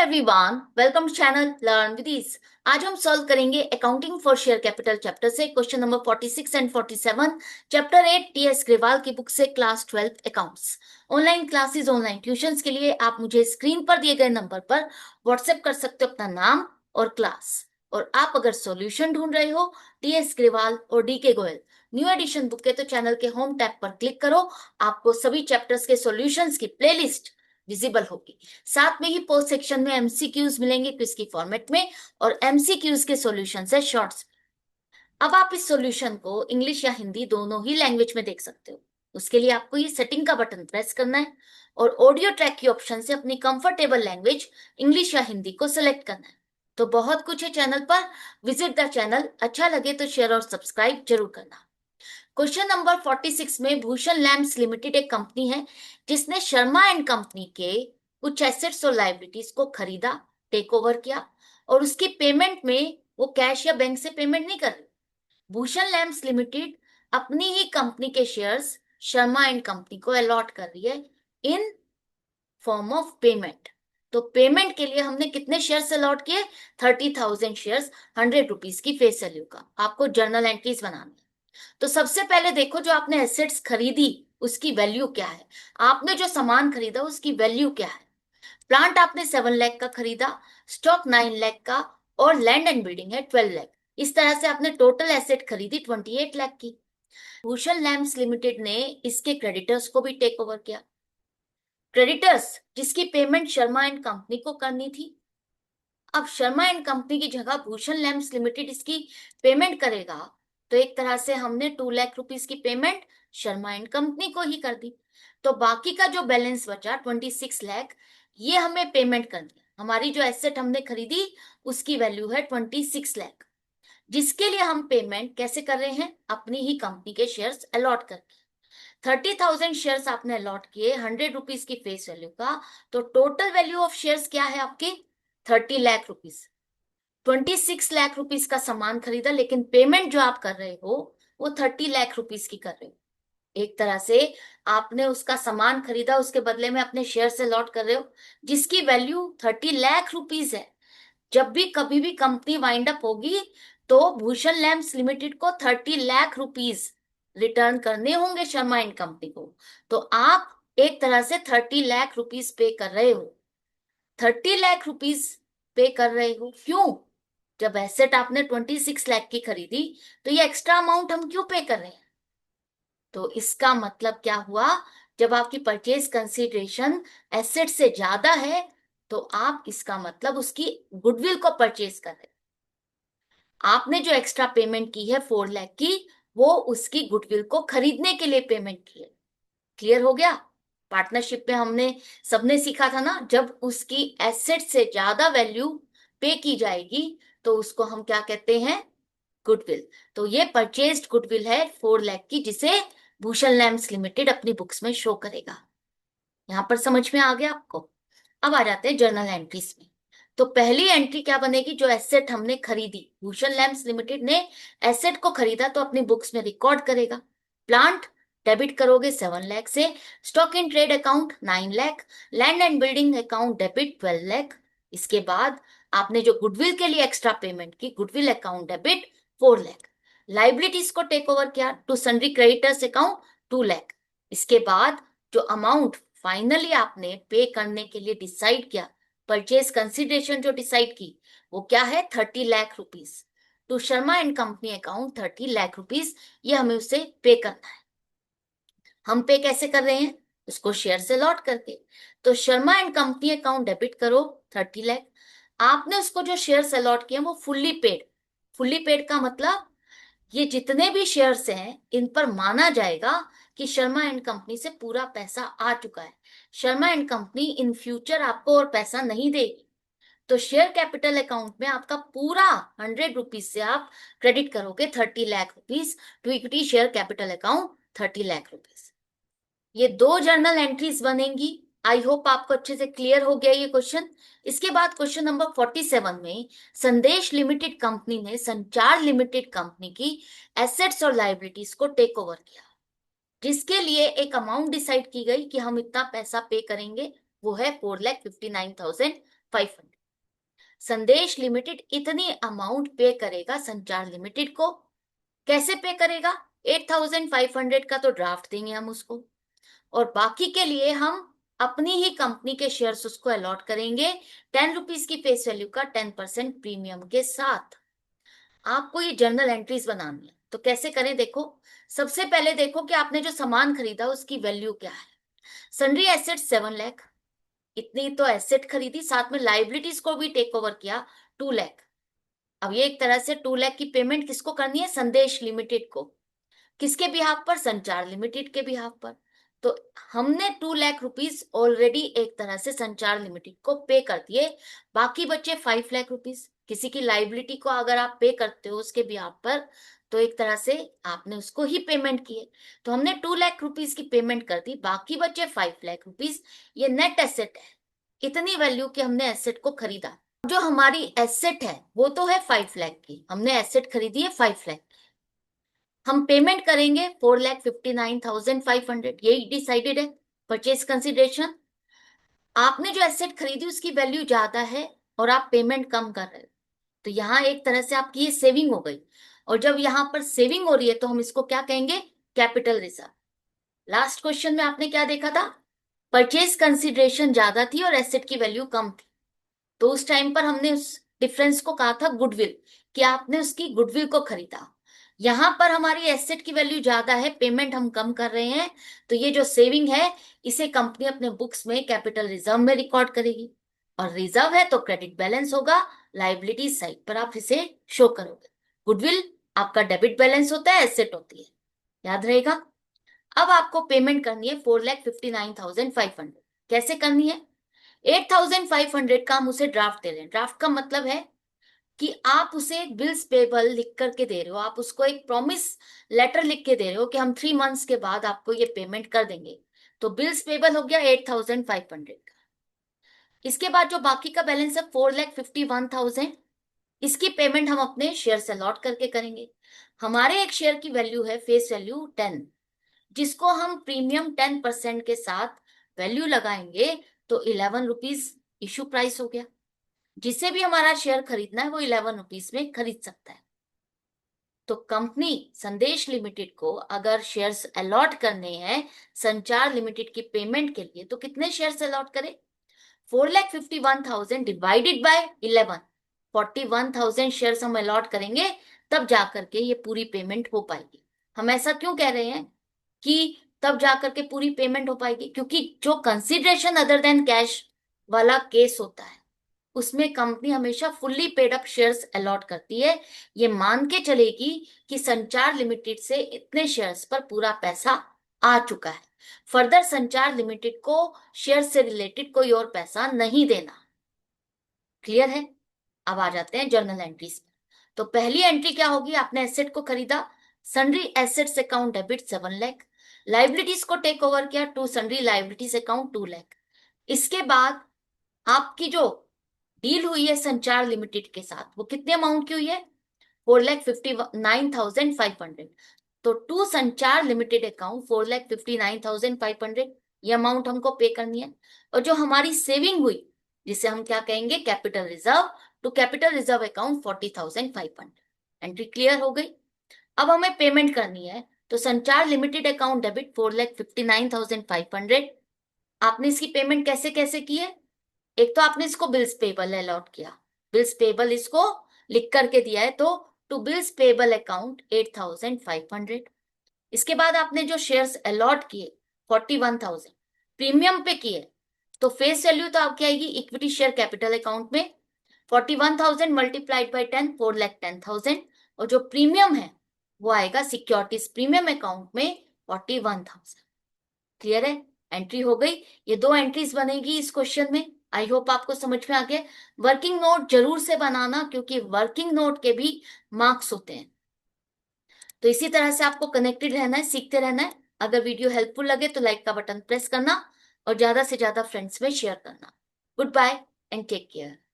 Everyone, welcome to channel learn with ease. आज हम solve करेंगे accounting for share capital chapter से question number 46 and 47। Chapter 8 TS Grewal की book से class 12 accounts. Online classes, online tuitions के लिए आप मुझे स्क्रीन पर दिए गए नंबर पर व्हाट्सएप कर सकते हो अपना नाम और क्लास। और आप अगर सॉल्यूशन ढूंढ रहे हो टीएस ग्रेवाल और डी के गोयल न्यू एडिशन बुक के, तो चैनल के होम टैब पर क्लिक करो। आपको सभी चैप्टर्स के सॉल्यूशंस की प्लेलिस्ट विजिबल होगी। साथ में ही पोस्ट सेक्शन में एमसीक्यूज मिलेंगे क्विज की फॉर्मेट में, और एमसीक्यूज के सॉल्यूशंस है शॉर्ट्स। अब आप इस सॉल्यूशन को इंग्लिश या हिंदी दोनों ही लैंग्वेज में देख सकते हो। उसके लिए आपको ये सेटिंग का बटन प्रेस करना है और ऑडियो ट्रैक की ऑप्शन से अपनी कंफर्टेबल लैंग्वेज इंग्लिश या हिंदी को सिलेक्ट करना है। तो बहुत कुछ है चैनल पर, विजिट द चैनल। अच्छा लगे तो शेयर और सब्सक्राइब जरूर करना। क्वेश्चन नंबर 46 में भूषण लैम्प्स लिमिटेड एक कंपनी है जिसने शर्मा एंड कंपनी के कुछ एसेट्स और लाइबिलिटीज को खरीदा, टेक ओवर किया, और उसकी पेमेंट में वो कैश या बैंक से पेमेंट नहीं कर रही। भूषण लैम्प्स लिमिटेड अपनी ही कंपनी के शेयर्स शर्मा एंड कंपनी को अलॉट कर रही है इन फॉर्म ऑफ पेमेंट। तो पेमेंट के लिए हमने कितने शेयर्स अलॉट किए? 30,000 शेयर्स, 100 रुपीज की फेस वैल्यू का। आपको जर्नल एंट्रीज बनानी है। तो सबसे पहले देखो, जो आपने एसेट्स खरीदी उसकी वैल्यू क्या है। आपने जो सामान खरीदा उसकी वैल्यू क्या है। प्लांट आपने 7 लाख का खरीदा, स्टॉक 9 लाख का, और लैंड एंड बिल्डिंग है 12 लाख। इस तरह से आपने टोटल एसेट खरीदी 28 लाख की। भूषण लैम्प्स लिमिटेड ने इसके क्रेडिटर्स को भी टेक ओवर किया। क्रेडिटर्स जिसकी पेमेंट शर्मा एंड कंपनी को करनी थी। अब शर्मा एंड कंपनी की जगह भूषण लैम्प्स लिमिटेड इसकी पेमेंट करेगा, तो एक तरह से हमने 2 लाख रुपीज की पेमेंट शर्मा एंड कंपनी को ही कर दी। तो बाकी का जो बैलेंस बचा 26 लाख, ये हमें पेमेंट करनी है। हमारी जो एसेट हमने खरीदी उसकी वैल्यू है 26 लाख, जिसके लिए हम पेमेंट कैसे कर रहे हैं? अपनी ही कंपनी के शेयर्स अलॉट करके। 30,000 शेयर्स आपने अलॉट किए 100 रुपीज की फेस वैल्यू का। तो टोटल वैल्यू ऑफ शेयर्स क्या है आपकी? 30 लाख रुपीज। 26 लाख रुपीज का सामान खरीदा, लेकिन पेमेंट जो आप कर रहे हो वो 30 लाख रुपीज की कर रहे हो। एक तरह से आपने उसका सामान खरीदा, उसके बदले में अपने शेयर से लॉट कर रहे हो, जिसकी वैल्यू 30 लाख रुपीज है। जब भी कभी भी कंपनी वाइंड अप होगी तो भूषण लैम्प्स लिमिटेड को 30 लाख रुपीज रिटर्न करने होंगे शर्मा एंड कंपनी को। तो आप एक तरह से 30 लाख रुपीज पे कर रहे हो। 30 लाख रुपीज पे कर रहे हो क्यों? जब एसेट आपने 26 लाख की खरीदी, तो ये एक्स्ट्रा अमाउंट हम क्यों पे कर रहे हैं? तो इसका मतलब क्या हुआ? जब आपकी परचेज कंसीडरेशन एसेट से ज्यादा है, तो आप इसका मतलब उसकी गुडविल को परचेज कर रहे हैं। आपने जो एक्स्ट्रा पेमेंट की है 4 लाख की, वो उसकी गुडविल को खरीदने के लिए पेमेंट की है। क्लियर हो गया? पार्टनरशिप में हमने सबने सीखा था ना, जब उसकी एसेट से ज्यादा वैल्यू पे की जाएगी तो उसको हम क्या कहते हैं? गुडविल। तो ये परचेज्ड गुडविल है 4 लाख की, जिसे भूषण लैम्प्स लिमिटेड अपनी बुक्स में शो करेगा। यहां पर समझ में आ गया आपको? अब आ जाते हैं जर्नल एंट्रीज में। तो पहली एंट्री क्या बनेगी? जो एसेट हमने खरीदी, भूषण लैम्प्स लिमिटेड ने एसेट को खरीदा तो अपनी बुक्स में रिकॉर्ड करेगा। प्लांट डेबिट करोगे 7 लाख से, stock in trade account 9 lakh, land and building account debit 12 lakh. इसके बाद आपने जो गुडविल के लिए एक्स्ट्रा पेमेंट की, goodwill account debit 4 lakh. Liabilities को टेक ओवर किया to sundry creditors account 2 lakh. इसके बाद जो अमाउंट फाइनली आपने पे करने के लिए डिसाइड किया, परचेज कंसिडरेशन जो डिसाइड की, वो क्या है? 30 lakh rupees. To Sharma and company account 30 lakh rupees, ये हमें उसे पे करना है। हम पे कैसे कर रहे हैं? उसको शेयर से लॉट करके। तो Sharma and company account debit करो 30 लाख। आपने उसको जो शेयर अलॉट किए वो फुल्ली पेड। फुल्ली पेड का मतलब ये जितने भी शेयर्स हैं इन पर माना जाएगा कि शर्मा एंड कंपनी से पूरा पैसा आ चुका है। Sharma and company in future आपको और पैसा नहीं देगी। तो शेयर कैपिटल अकाउंट में आपका पूरा 100 रुपीज से आप क्रेडिट करोगे 30 lakh rupees to equity share capital account 30 lakh rupees. ये दो जर्नल एंट्रीज बनेंगी। आई होप आपको अच्छे से क्लियर हो गया ये क्वेश्चन। इसके बाद क्वेश्चन नंबर 47 में संदेश लिमिटेड कंपनी ने संचार लिमिटेड कंपनी की एसेट्स और लाइबिलिटीज को टेक ओवर किया, जिसके लिए एक अमाउंट डिसाइड की गई कि हम इतना पैसा पे करेंगे। वो है 4,59,500। संदेश लिमिटेड इतनी अमाउंट पे करेगा संचार लिमिटेड को। कैसे पे करेगा? 8,500 का तो ड्राफ्ट देंगे हम उसको, और बाकी के लिए हम अपनी ही कंपनी के शेयर्स उसको अलॉट करेंगे 10 रुपीज की फेस वैल्यू का 10% प्रीमियम के साथ। आपको ये जर्नल एंट्रीज बनानी है, तो कैसे करें देखो। सबसे पहले देखो कि आपने जो सामान खरीदा उसकी वैल्यू क्या है। सन्ड्री एसेट 7 लाख, इतनी तो एसेट खरीदी, साथ में लाइबिलिटीज को भी टेक ओवर किया 2 लाख। अब ये एक तरह से 2 लाख की पेमेंट किसको करनी है? संदेश लिमिटेड को। किसके बिहाफ पर? संचार लिमिटेड के बिहाफ पर। तो हमने 2 लाख रुपीज ऑलरेडी एक तरह से संचार लिमिटेड को पे कर दिए, बाकी बचे 5 लाख रुपीज। किसी की लाइबिलिटी को अगर आप पे करते हो उसके बिहाफ पर, तो एक तरह से आपने उसको ही पेमेंट की है। तो हमने 2 लाख रुपीज की पेमेंट कर दी, बाकी बचे 5 लाख रुपीज। ये नेट एसेट है, इतनी वैल्यू के हमने एसेट को खरीदा। जो हमारी एसेट है वो तो है 5 लाख की, हमने एसेट खरीदी है 5 लाख। हम पेमेंट करेंगे 4,59,500, यही डिसाइडेड है परचेज कंसिडरेशन। आपने जो एसेट खरीदी उसकी वैल्यू ज्यादा है और आप पेमेंट कम कर रहे हो, तो यहाँ एक तरह से आपकी ये सेविंग हो गई। और जब यहाँ पर सेविंग हो रही है तो हम इसको क्या कहेंगे? Capital reserve. लास्ट क्वेश्चन में आपने क्या देखा था? परचेज कंसिडरेशन ज्यादा थी और एसेट की वैल्यू कम थी, तो उस टाइम पर हमने उस डिफरेंस को कहा था गुडविल, कि आपने उसकी गुडविल को खरीदा। यहां पर हमारी एसेट की वैल्यू ज्यादा है, पेमेंट हम कम कर रहे हैं, तो ये जो सेविंग है इसे कंपनी अपने बुक्स में कैपिटल रिजर्व में रिकॉर्ड करेगी। और रिजर्व है तो क्रेडिट बैलेंस होगा, लाइबिलिटी साइड पर आप इसे शो करोगे। गुडविल आपका डेबिट बैलेंस होता है, एसेट होती है, याद रहेगा। अब आपको पेमेंट करनी है 4,59,500। कैसे करनी है? 8,500 का हम उसे ड्राफ्ट दे रहे हैं। ड्राफ्ट का मतलब है कि आप उसे बिल्स पेबल लिख करके दे रहे हो, आप उसको एक प्रॉमिस लेटर लिख के दे रहे हो कि हम 3 मंथ्स के बाद आपको ये पेमेंट कर देंगे। तो बिल्स पेबल हो गया 8,500 का। इसके बाद जो बाकी का बैलेंस है 4,51,000, इसकी पेमेंट हम अपने शेयर से अलॉट करके करेंगे। हमारे एक शेयर की वैल्यू है फेस वैल्यू 10, जिसको हम प्रीमियम 10% के साथ वैल्यू लगाएंगे तो 11 रुपीज इशू प्राइस हो गया। जिसे भी हमारा शेयर खरीदना है वो 11 रुपीज में खरीद सकता है। तो कंपनी संदेश लिमिटेड को अगर शेयर्स अलॉट करने हैं संचार लिमिटेड की पेमेंट के लिए, तो कितने शेयर्स अलॉट करें? 4,51,000 डिवाइडेड बाय 11, 41,000 शेयर्स हम अलॉट करेंगे, तब जाकर के ये पूरी पेमेंट हो पाएगी। हम ऐसा क्यों कह रहे हैं कि तब जाकर के पूरी पेमेंट हो पाएगी? क्योंकि जो कंसिडरेशन अदर देन कैश वाला केस होता है उसमें कंपनी हमेशा fully paid up shares allot करती है, ये मान के चलेगी कि संचार लिमिटेड से इतने शेयर्स पर पूरा पैसा आ चुका है। फर्दर संचार लिमिटेड को शेयर से रिलेटेड कोई और पैसा नहीं देना। क्लियर है? अब आ जाते हैं जर्नल एंट्रीज में। तो पहली एंट्री क्या होगी? आपने एसेट को खरीदा, sundry assets account debit 7 lakh, liabilities को टेक ओवर किया to sundry liabilities account 2 lakh. इसके बाद आपकी जो डील हुई है संचार लिमिटेड के साथ वो कितने अमाउंट की हुई है? 4,59,500। तो टू संचार लिमिटेड अकाउंट 4,59,500, ये अमाउंट हमको पे करनी है। और जो हमारी सेविंग हुई जिसे हम क्या कहेंगे? Capital reserve, to capital reserve account 40,500। Entry clear हो गई। अब हमें पेमेंट करनी है, तो संचार लिमिटेड अकाउंट डेबिट 4,59,500। आपने इसकी पेमेंट कैसे कैसे की है? एक तो आपने इसको बिल्स पेबल अलॉट किया, बिल्स पेबल इसको लिख करके दिया है, तो टू बिल्स पेबल अकाउंट 8,500। इसके बाद आपने जो शेयर्स अलॉट किए 41,000 प्रीमियम पे किए, तो फेस वैल्यू तो आपकी आएगी इक्विटी शेयर कैपिटल अकाउंट में 41,000 मल्टीप्लाइड बाई 10, 4,10,000। और जो प्रीमियम है वो आएगा सिक्योरिटीज प्रीमियम अकाउंट में 41,000। क्लियर है? एंट्री हो गई। ये दो एंट्रीज बनेगी इस क्वेश्चन में। आई होप आपको समझ में आ गया। वर्किंग नोट जरूर से बनाना, क्योंकि वर्किंग नोट के भी मार्क्स होते हैं। तो इसी तरह से आपको कनेक्टेड रहना है, सीखते रहना है। अगर वीडियो हेल्पफुल लगे तो लाइक का बटन प्रेस करना और ज्यादा से ज्यादा फ्रेंड्स में शेयर करना। Goodbye and take care.